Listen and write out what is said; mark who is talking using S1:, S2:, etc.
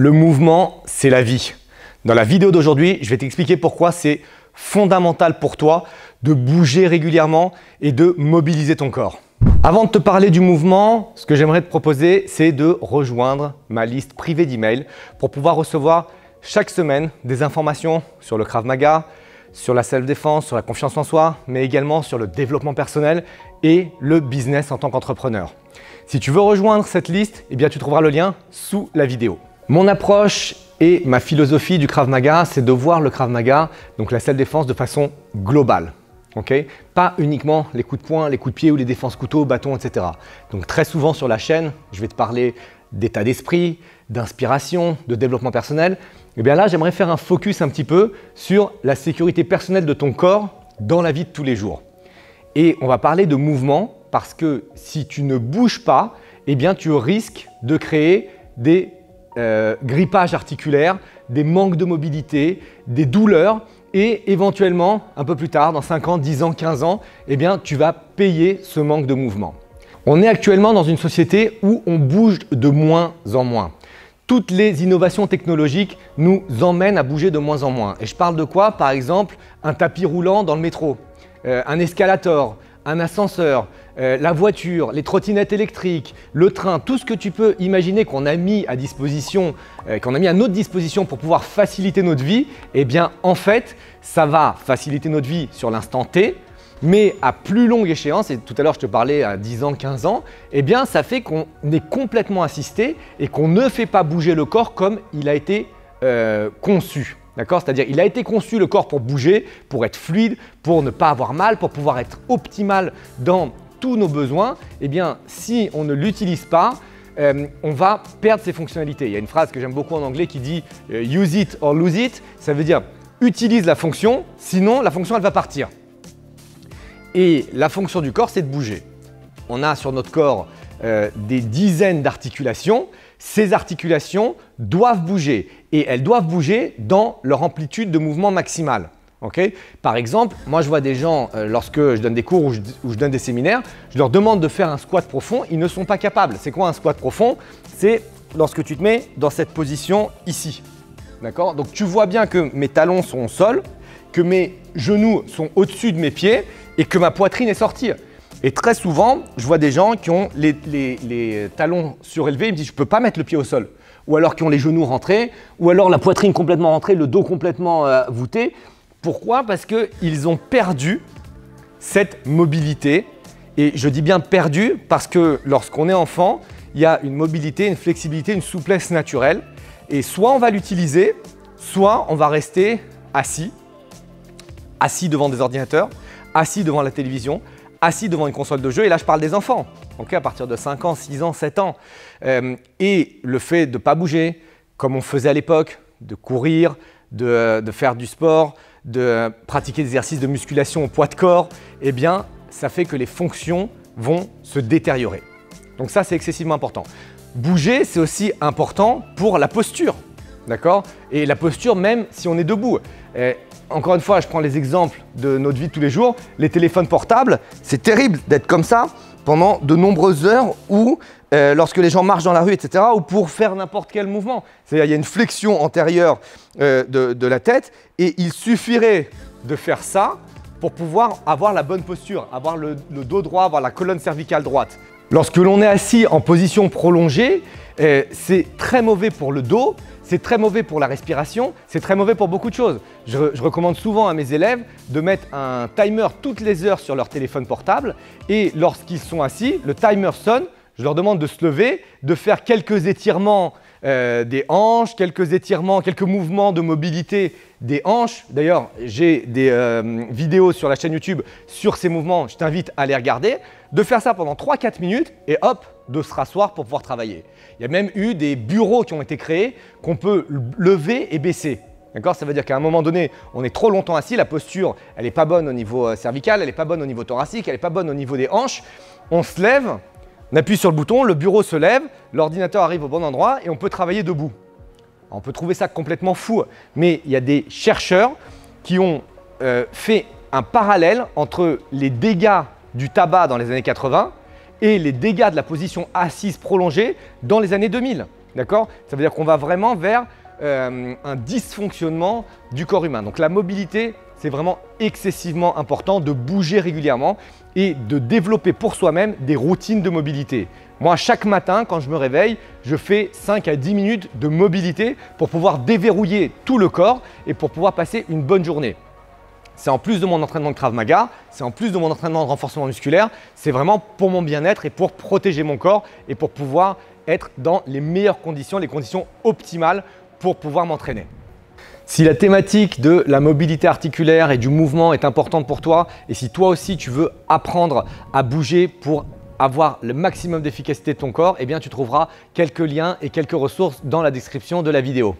S1: Le mouvement, c'est la vie. Dans la vidéo d'aujourd'hui, je vais t'expliquer pourquoi c'est fondamental pour toi de bouger régulièrement et de mobiliser ton corps. Avant de te parler du mouvement, ce que j'aimerais te proposer, c'est de rejoindre ma liste privée d'emails pour pouvoir recevoir chaque semaine des informations sur le Krav Maga, sur la self-défense, sur la confiance en soi, mais également sur le développement personnel et le business en tant qu'entrepreneur. Si tu veux rejoindre cette liste, eh bien, tu trouveras le lien sous la vidéo. Mon approche et ma philosophie du Krav Maga, c'est de voir le Krav Maga, donc la self-défense, de façon globale. Okay, pas uniquement les coups de poing, les coups de pied ou les défenses couteau, bâton, etc. Donc très souvent sur la chaîne, je vais te parler d'état d'esprit, d'inspiration, de développement personnel. Et bien là, j'aimerais faire un focus un petit peu sur la sécurité personnelle de ton corps dans la vie de tous les jours. Et on va parler de mouvement parce que si tu ne bouges pas, eh bien tu risques de créer des grippages articulaires, des manques de mobilité, des douleurs et éventuellement, un peu plus tard, dans 5 ans, 10 ans, 15 ans, eh bien, tu vas payer ce manque de mouvement. On est actuellement dans une société où on bouge de moins en moins. Toutes les innovations technologiques nous emmènent à bouger de moins en moins. Et je parle de quoi? Par exemple, un tapis roulant dans le métro, un escalator, un ascenseur, la voiture, les trottinettes électriques, le train, tout ce que tu peux imaginer qu'on a mis à disposition, qu'on a mis à notre disposition pour pouvoir faciliter notre vie, eh bien en fait, ça va faciliter notre vie sur l'instant T, mais à plus longue échéance, et tout à l'heure je te parlais à 10 ans, 15 ans, eh bien ça fait qu'on est complètement assisté et qu'on ne fait pas bouger le corps comme il a été conçu. D'accord? C'est-à-dire il a été conçu le corps pour bouger, pour être fluide, pour ne pas avoir mal, pour pouvoir être optimal dans tous nos besoins. Eh bien, si on ne l'utilise pas, on va perdre ses fonctionnalités. Il y a une phrase que j'aime beaucoup en anglais qui dit « use it or lose it ». Ça veut dire utilise la fonction, sinon la fonction elle va partir. Et la fonction du corps, c'est de bouger. On a sur notre corps des dizaines d'articulations. Ces articulations doivent bouger et elles doivent bouger dans leur amplitude de mouvement maximale. Okay? Par exemple, moi je vois des gens, lorsque je donne des cours ou je donne des séminaires, je leur demande de faire un squat profond, ils ne sont pas capables. C'est quoi un squat profond? C'est lorsque tu te mets dans cette position ici. D'accord? Donc tu vois bien que mes talons sont au sol, que mes genoux sont au-dessus de mes pieds et que ma poitrine est sortie. Et très souvent, je vois des gens qui ont les talons surélevés, ils me disent je ne peux pas mettre le pied au sol. Ou alors qui ont les genoux rentrés, ou alors la poitrine complètement rentrée, le dos complètement voûté. Pourquoi? Parce qu'ils ont perdu cette mobilité. Et je dis bien perdu parce que lorsqu'on est enfant, il y a une mobilité, une flexibilité, une souplesse naturelle. Et soit on va l'utiliser, soit on va rester assis devant des ordinateurs, assis devant la télévision, assis devant une console de jeu, et là je parle des enfants, okay, à partir de 5 ans, 6 ans, 7 ans. Et le fait de ne pas bouger, comme on faisait à l'époque, de courir, de faire du sport, de pratiquer des exercices de musculation au poids de corps, eh bien ça fait que les fonctions vont se détériorer. Donc ça c'est excessivement important. Bouger c'est aussi important pour la posture, d'accord? Et la posture même si on est debout. Encore une fois, je prends les exemples de notre vie de tous les jours. Les téléphones portables, c'est terrible d'être comme ça pendant de nombreuses heures ou lorsque les gens marchent dans la rue, etc. ou pour faire n'importe quel mouvement. C'est-à-dire il y a une flexion antérieure de la tête et il suffirait de faire ça pour pouvoir avoir la bonne posture, avoir le dos droit, avoir la colonne cervicale droite. Lorsque l'on est assis en position prolongée, c'est très mauvais pour le dos. C'est très mauvais pour la respiration, c'est très mauvais pour beaucoup de choses. Je recommande souvent à mes élèves de mettre un timer toutes les heures sur leur téléphone portable et lorsqu'ils sont assis, le timer sonne, je leur demande de se lever, de faire quelques étirements des hanches, quelques étirements, quelques mouvements de mobilité des hanches. D'ailleurs, j'ai des vidéos sur la chaîne YouTube sur ces mouvements, je t'invite à les regarder. De faire ça pendant 3-4 minutes et hop, de se rasseoir pour pouvoir travailler. Il y a même eu des bureaux qui ont été créés qu'on peut lever et baisser. D'accord? Ça veut dire qu'à un moment donné, on est trop longtemps assis, la posture, elle n'est pas bonne au niveau cervical, elle n'est pas bonne au niveau thoracique, elle n'est pas bonne au niveau des hanches. On se lève, on appuie sur le bouton, le bureau se lève, l'ordinateur arrive au bon endroit et on peut travailler debout. Alors, on peut trouver ça complètement fou, mais il y a des chercheurs qui ont fait un parallèle entre les dégâts du tabac dans les années 80 et les dégâts de la position assise prolongée dans les années 2000. D'accord? Ça veut dire qu'on va vraiment vers un dysfonctionnement du corps humain. Donc la mobilité, c'est vraiment excessivement important de bouger régulièrement et de développer pour soi-même des routines de mobilité. Moi, chaque matin, quand je me réveille, je fais 5 à 10 minutes de mobilité pour pouvoir déverrouiller tout le corps et pour pouvoir passer une bonne journée. C'est en plus de mon entraînement de Krav Maga, c'est en plus de mon entraînement de renforcement musculaire, c'est vraiment pour mon bien-être et pour protéger mon corps et pour pouvoir être dans les meilleures conditions, les conditions optimales pour pouvoir m'entraîner. Si la thématique de la mobilité articulaire et du mouvement est importante pour toi et si toi aussi tu veux apprendre à bouger pour avoir le maximum d'efficacité de ton corps, eh bien tu trouveras quelques liens et quelques ressources dans la description de la vidéo.